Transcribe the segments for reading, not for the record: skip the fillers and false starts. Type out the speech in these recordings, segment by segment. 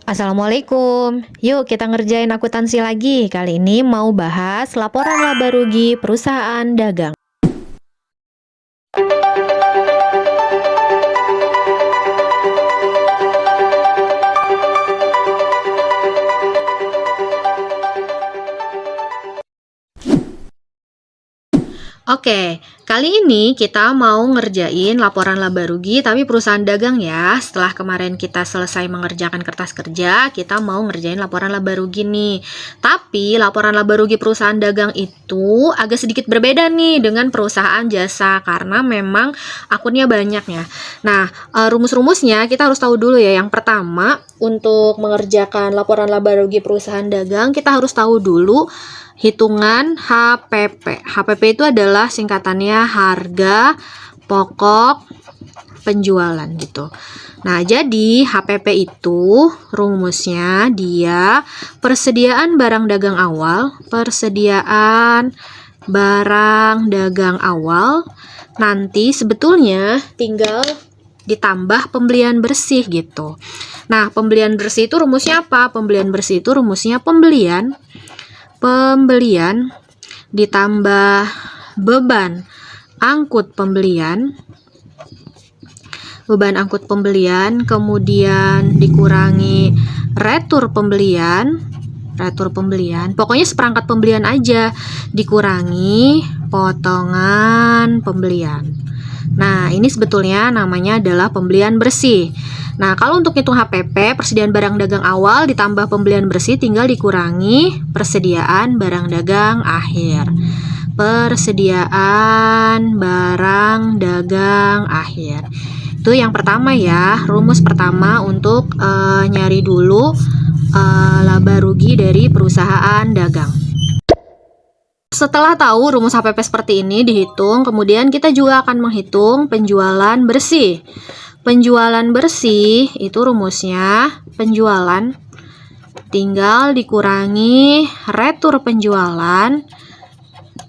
Assalamualaikum. Yuk kita ngerjain akuntansi lagi. Kali ini mau bahas laporan laba rugi perusahaan dagang. Oke, kali ini kita mau ngerjain laporan laba rugi tapi perusahaan dagang ya. Setelah kemarin kita selesai mengerjakan kertas kerja, kita mau ngerjain laporan laba rugi nih. Tapi laporan laba rugi perusahaan dagang itu agak sedikit berbeda nih dengan perusahaan jasa karena memang akunnya banyak ya. Nah, rumus-rumusnya kita harus tahu dulu ya. Yang pertama, untuk mengerjakan laporan laba rugi perusahaan dagang, kita harus tahu dulu hitungan HPP. HPP itu adalah singkatannya harga pokok penjualan gitu. Nah, jadi HPP itu rumusnya dia persediaan barang dagang awal, persediaan barang dagang awal. Nanti sebetulnya tinggal ditambah pembelian bersih gitu. Nah, pembelian bersih itu rumusnya apa? Pembelian bersih itu rumusnya pembelian ditambah beban angkut pembelian, kemudian dikurangi retur pembelian, pokoknya seperangkat pembelian aja, dikurangi potongan pembelian. Nah, ini sebetulnya namanya adalah pembelian bersih. Nah, kalau untuk hitung HPP, persediaan barang dagang awal ditambah pembelian bersih tinggal dikurangi persediaan barang dagang akhir. Persediaan barang dagang akhir. Itu yang pertama ya, rumus pertama untuk nyari dulu laba rugi dari perusahaan dagang. Setelah tahu rumus HPP seperti ini dihitung, kemudian kita juga akan menghitung penjualan bersih. Penjualan bersih itu rumusnya penjualan tinggal dikurangi retur penjualan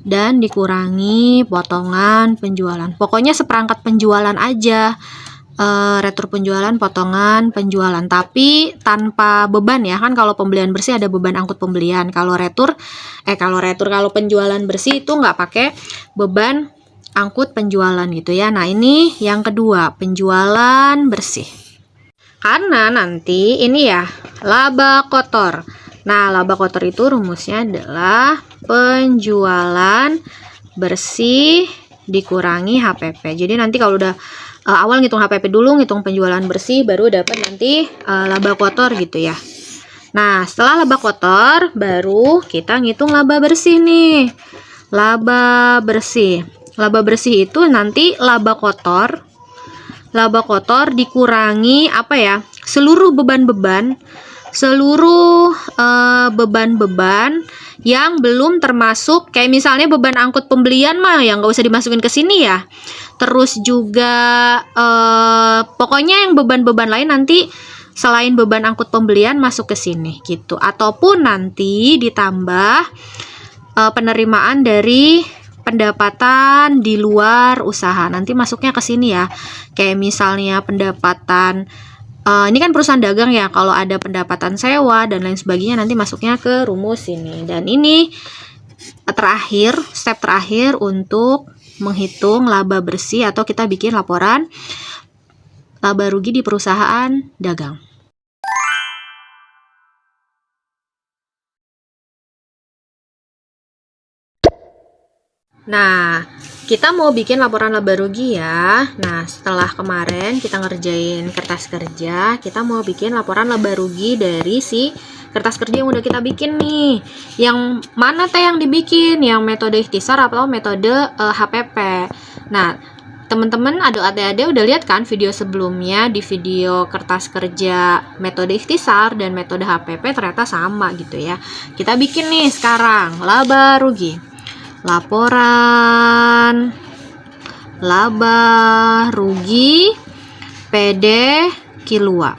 dan dikurangi potongan penjualan. Pokoknya seperangkat penjualan aja. Retur penjualan, potongan penjualan, tapi tanpa beban ya, kan kalau pembelian bersih ada beban angkut pembelian. Kalau penjualan bersih itu nggak pakai beban angkut penjualan gitu ya. Nah, ini yang kedua, penjualan bersih. Karena nanti ini ya laba kotor. Nah, laba kotor itu rumusnya adalah penjualan bersih dikurangi HPP. Jadi nanti kalau udah awal ngitung HPP dulu, ngitung penjualan bersih, baru dapat nanti laba kotor gitu ya. Nah, setelah laba kotor, baru kita ngitung laba bersih nih. Laba bersih. Laba bersih itu nanti laba kotor dikurangi apa ya? Seluruh beban-beban yang belum termasuk, kayak misalnya beban angkut pembelian mah yang nggak usah dimasukin ke sini ya. Terus juga pokoknya yang beban-beban lain nanti selain beban angkut pembelian masuk ke sini gitu. Ataupun nanti ditambah penerimaan dari pendapatan di luar usaha. Nanti masuknya ke sini ya. Kayak misalnya pendapatan ini kan perusahaan dagang ya, kalau ada pendapatan sewa dan lain sebagainya nanti masuknya ke rumus ini. Dan ini step terakhir untuk menghitung laba bersih atau kita bikin laporan laba rugi di perusahaan dagang. Nah, kita mau bikin laporan laba rugi ya. Nah, setelah kemarin kita ngerjain kertas kerja, kita mau bikin laporan laba rugi dari si kertas kerja yang udah kita bikin nih. Yang mana teh yang dibikin? Yang metode ikhtisar atau metode HPP. Nah, teman-teman adik-adik udah lihat kan video sebelumnya, di video kertas kerja metode ikhtisar dan metode HPP ternyata sama gitu ya. Kita bikin nih sekarang laba rugi. Laporan laba rugi PD Kilua.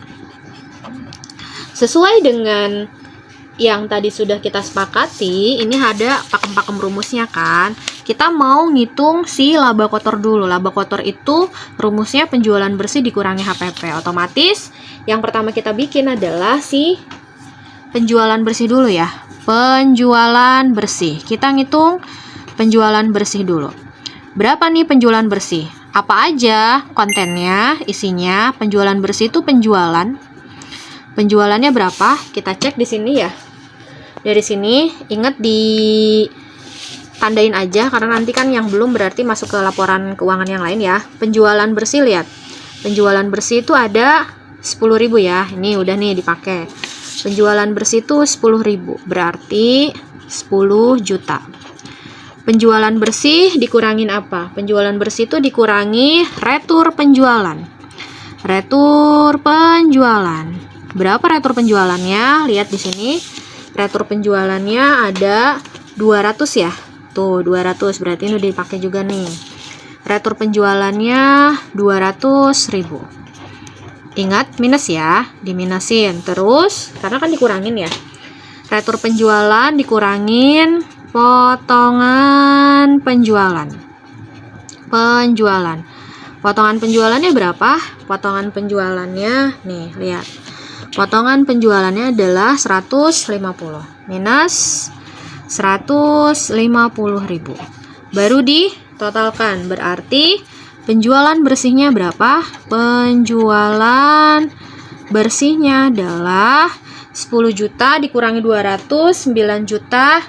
Sesuai dengan yang tadi sudah kita sepakati, ini ada pakem-pakem rumusnya kan. Kita mau ngitung si laba kotor dulu. Laba kotor itu rumusnya penjualan bersih dikurangi HPP. Otomatis Yang pertama kita bikin adalah si penjualan bersih dulu ya. Penjualan bersih. Kita ngitung penjualan bersih dulu. Berapa nih penjualan bersih? Apa aja kontennya, isinya? Penjualan bersih itu penjualan. Penjualannya berapa? Kita cek di sini ya. Dari sini ingat ditandain aja karena nanti kan yang belum berarti masuk ke laporan keuangan yang lain ya. Penjualan bersih, lihat. Penjualan bersih itu ada 10.000 ya. Ini udah nih dipakai. Penjualan bersih itu 10.000, berarti 10 juta. Penjualan bersih dikurangin apa? Penjualan bersih itu dikurangi retur penjualan. Retur penjualan. Berapa retur penjualannya? Lihat di sini. Retur penjualannya ada 200 ya. Tuh, 200 berarti ini udah dipakai juga nih. Retur penjualannya 200.000. Ingat minus ya, diminusin. Terus, karena kan dikurangin ya. Retur penjualan dikurangin potongan penjualan. Penjualan. Potongan penjualannya berapa? Potongan penjualannya, nih, lihat. Potongan penjualannya adalah 150. Minus 150.000. Baru ditotalkan. Berarti penjualan bersihnya berapa? Penjualan bersihnya adalah 10 juta dikurangi 200, 9 juta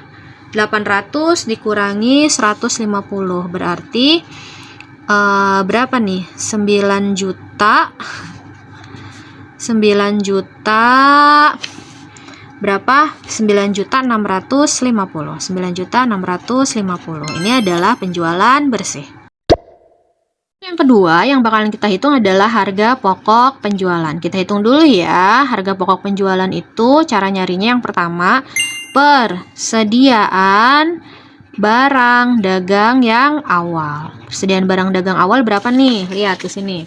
800 dikurangi 150. Berarti berapa nih? 9 juta. 9 juta berapa? 9 juta 650. 9 juta 650. Ini adalah penjualan bersih. Yang kedua yang bakalan kita hitung adalah harga pokok penjualan. Kita hitung dulu ya. Harga pokok penjualan itu cara nyarinya yang pertama, persediaan barang dagang yang awal. Persediaan barang dagang awal berapa nih? Lihat di sini.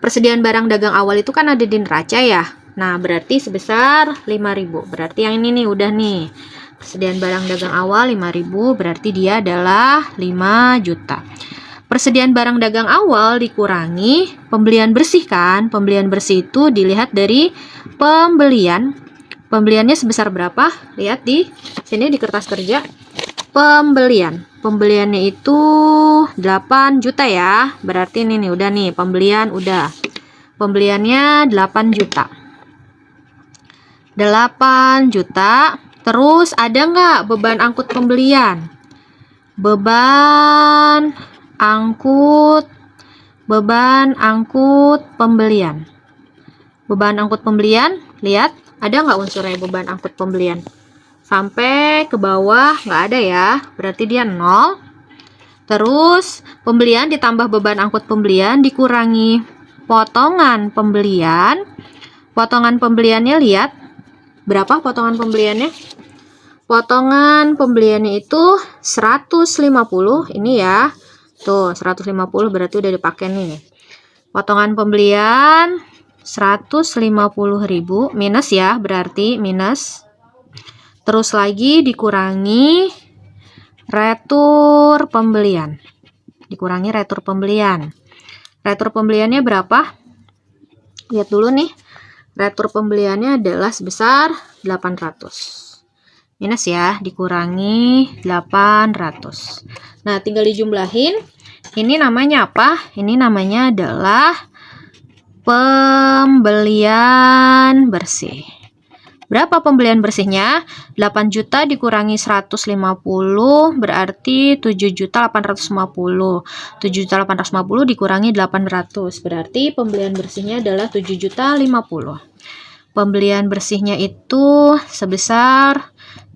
Persediaan barang dagang awal itu kan ada di neraca ya. Nah, berarti sebesar 5.000. Berarti yang ini nih udah nih. Persediaan barang dagang awal 5.000, berarti dia adalah 5 juta. Persediaan barang dagang awal dikurangi pembelian bersih kan? Pembelian bersih itu dilihat dari pembelian. Pembeliannya sebesar berapa? Lihat di sini di kertas kerja. Pembelian. Pembeliannya itu 8 juta ya. Berarti ini nih udah nih pembelian udah. Pembeliannya 8 juta. 8 juta. Terus ada nggak beban angkut pembelian? Beban angkut pembelian. Beban angkut pembelian, lihat. Ada nggak unsurnya beban angkut pembelian? Sampai ke bawah nggak ada ya, berarti dia 0. Terus pembelian ditambah beban angkut pembelian dikurangi potongan pembelian. Potongan pembeliannya lihat, berapa potongan pembeliannya? Potongan pembeliannya itu 150, ini ya. Tuh, 150 berarti udah dipakai nih. Potongan pembelian 150.000 minus ya, berarti minus. Terus lagi dikurangi retur pembelian. Dikurangi retur pembelian. Retur pembeliannya berapa? Lihat dulu nih. Retur pembeliannya adalah sebesar 800. Minus ya, dikurangi 800. Nah, tinggal dijumlahin. Ini namanya apa? Ini namanya adalah pembelian bersih. Berapa pembelian bersihnya? 8 juta dikurangi 150 berarti 7.850. 7.850 dikurangi 800 berarti pembelian bersihnya adalah 7.050. Pembelian bersihnya itu sebesar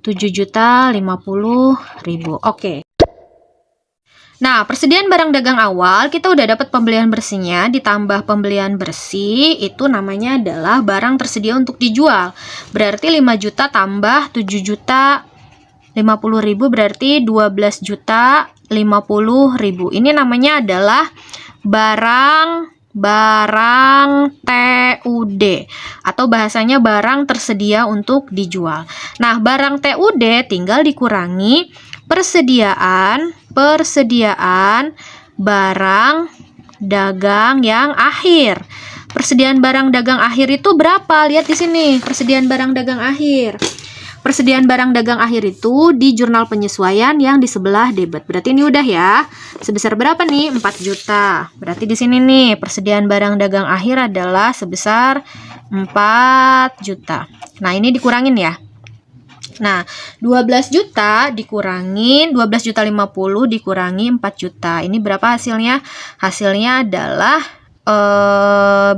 7.050.000. Oke. Nah, persediaan barang dagang awal, kita udah dapat pembelian bersihnya, ditambah pembelian bersih, itu namanya adalah barang tersedia untuk dijual. Berarti 5 juta tambah 7.050.000 berarti 12.050.000. Ini namanya adalah barang TUD atau bahasanya barang tersedia untuk dijual. Nah, barang TUD tinggal dikurangi persediaan barang dagang yang akhir. Persediaan barang dagang akhir itu berapa? Lihat di sini, persediaan barang dagang akhir. Persediaan barang dagang akhir itu di jurnal penyesuaian yang di sebelah debit. Berarti ini udah ya. Sebesar berapa nih? 4 juta. Berarti di sini nih persediaan barang dagang akhir adalah sebesar 4 juta. Nah, ini dikurangin ya. Nah, 12 juta dikurangin 12 juta 50 dikurangi 4 juta. Ini berapa hasilnya? Hasilnya adalah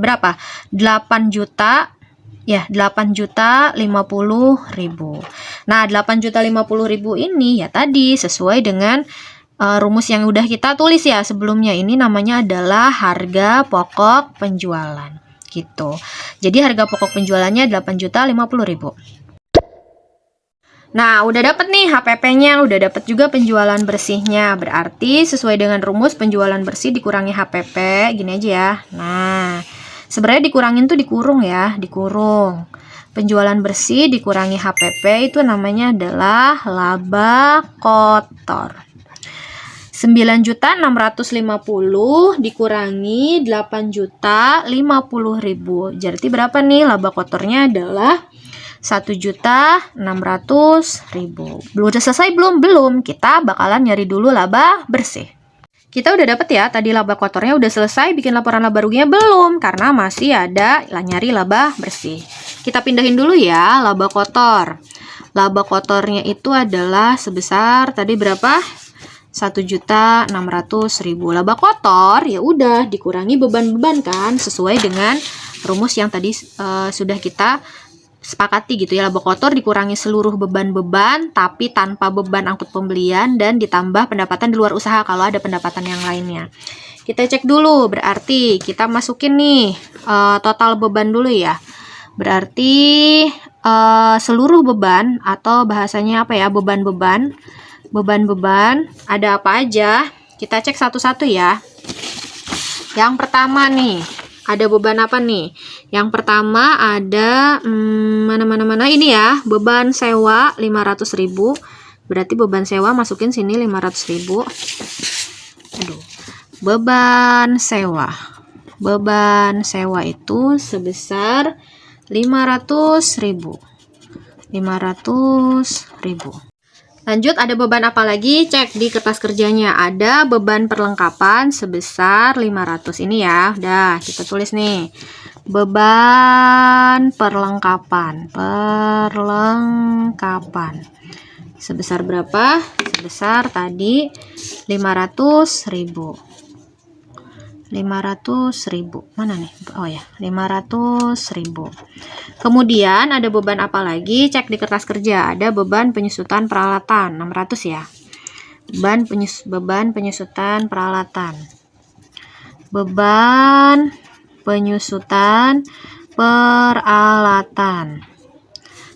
berapa? 8 juta. Ya, 8 juta 50 ribu. Nah, 8 juta 50 ribu ini ya tadi sesuai dengan rumus yang udah kita tulis ya sebelumnya. Ini namanya adalah harga pokok penjualan gitu. Jadi harga pokok penjualannya 8 juta 50 ribu. Nah, udah dapet nih HPP-nya, udah dapet juga penjualan bersihnya. Berarti sesuai dengan rumus penjualan bersih dikurangi HPP, gini aja ya. Nah, sebenarnya dikurangin tuh dikurung ya, dikurung. Penjualan bersih dikurangi HPP itu namanya adalah laba kotor. 9.650 dikurangi 8.050.000. Jadi berapa nih laba kotornya adalah 1.600.000. Belum udah selesai belum? Belum. Kita bakalan nyari dulu laba bersih. Kita udah dapet ya, tadi laba kotornya udah selesai, bikin laporan laba ruginya belum, karena masih ada nyari laba bersih. Kita pindahin dulu ya, laba kotor. Laba kotornya itu adalah sebesar, tadi berapa? 1.600.000. Laba kotor, ya udah dikurangi beban-beban kan, sesuai dengan rumus yang tadi sudah kita sepakati gitu ya. Laba kotor dikurangi seluruh beban-beban tapi tanpa beban angkut pembelian dan ditambah pendapatan di luar usaha kalau ada pendapatan yang lainnya. Kita cek dulu, berarti kita masukin nih total beban dulu ya. Berarti seluruh beban atau bahasanya apa ya, beban-beban ada apa aja, kita cek satu-satu ya. Yang pertama nih, ada beban apa nih? Yang pertama ada mana ini ya, beban sewa 500.000. Berarti beban sewa masukin sini 500.000. Aduh. Beban sewa. Beban sewa itu sebesar 500.000. 500.000. Lanjut, ada beban apa lagi? Cek di kertas kerjanya. Ada beban perlengkapan sebesar 500. Ini ya, udah kita tulis nih. Beban perlengkapan. Sebesar berapa? Sebesar tadi 500.000. 500.000. Mana nih? Oh ya, 500.000. Kemudian ada beban apa lagi? Cek di kertas kerja. Ada beban penyusutan peralatan 600 ya. Beban penyusutan peralatan. Beban penyusutan peralatan.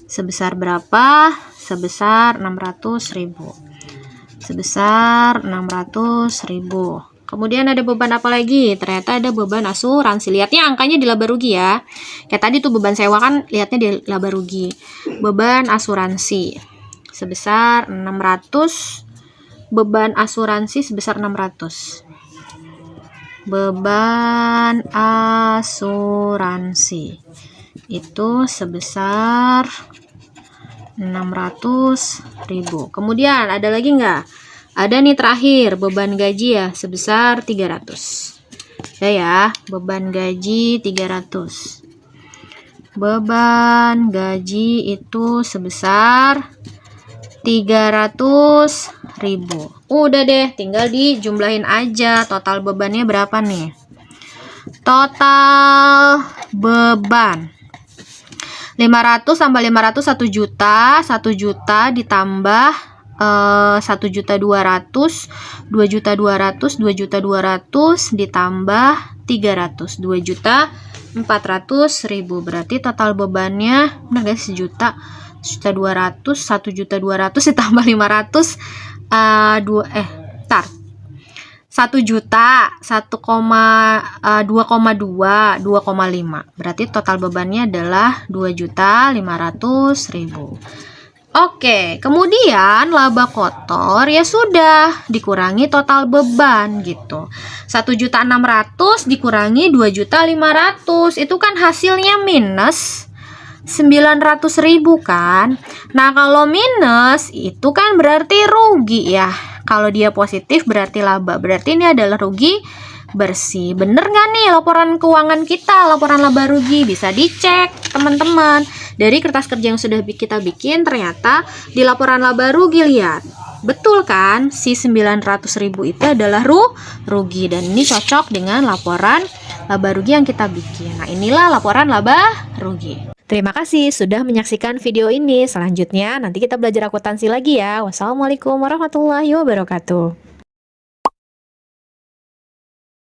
Sebesar berapa? Sebesar 600.000. Sebesar 600.000. Kemudian ada beban apa lagi? Ternyata ada beban asuransi. Lihatnya angkanya di laba rugi ya. Kayak tadi tuh beban sewa kan lihatnya di laba rugi. Beban asuransi sebesar 600. Beban asuransi sebesar 600. Beban asuransi itu sebesar 600.000. Kemudian ada lagi nggak? Ada nih terakhir, beban gaji ya, sebesar 300. Ya, beban gaji 300. Beban gaji itu sebesar 300.000. Udah deh, tinggal dijumlahin aja total bebannya berapa nih. Total beban 500 tambah 500 1 juta. 1 juta ditambah 1.200.000, 2.200.000, 2.200.000 ditambah 300, 2.400.000. Berarti total bebannya benar guys, 1.200.000, 1.200.000 ditambah 500, 1 juta 2,5. Berarti total bebannya adalah 2.500.000. Oke, kemudian laba kotor ya sudah dikurangi total beban gitu. 1.600.000 dikurangi 2.500.000 itu kan hasilnya minus 900.000 kan. Nah, kalau minus itu kan berarti rugi ya. Kalau dia positif berarti laba. Berarti ini adalah rugi bersih. Bener nggak nih laporan keuangan kita, laporan laba rugi? Bisa dicek teman-teman. Dari kertas kerja yang sudah kita bikin, ternyata di laporan laba rugi, lihat. Betul kan? Si 900.000 itu adalah rugi. Dan ini cocok dengan laporan laba rugi yang kita bikin. Nah, inilah laporan laba rugi. Terima kasih sudah menyaksikan video ini. Selanjutnya nanti kita belajar akuntansi lagi ya. Wassalamualaikum warahmatullahi wabarakatuh.